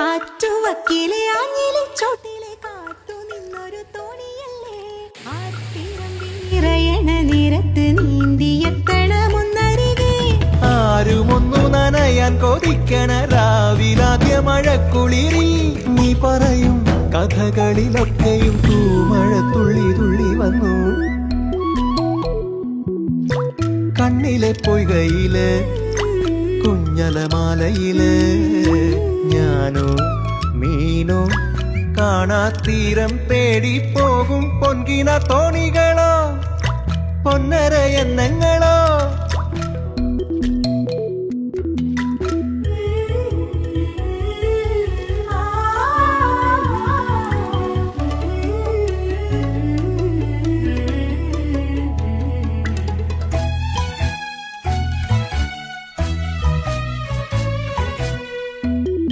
ആറ്റുവക്കിലെ ആഞ്ഞിലി ചോട്ടിലെ കാത്തു നിന്നൊരു തോണിയല്ലേ ആർത്തിരം വീറയണ നിരത്ത് നീന്തിയെത്തണ മുന്നരികെ ആരുമൊന്നു നനയാൻ കൊതിക്കണ രാവിലാദ്യ മഴക്കുളിരിൽ നീ പറയും കഥകളിലൊക്കെയും തൂമഴ തുള്ളി തുള്ളി വന്നു കണ്ണിലെ പൊയ്കയില് കുഞ്ഞലമാലയില് ഞാനോ മീനോ കാണാത്തീരം തേടി പോകും പൊൻകിന തോണികളോ പൊന്നര എണ്ണങ്ങളോ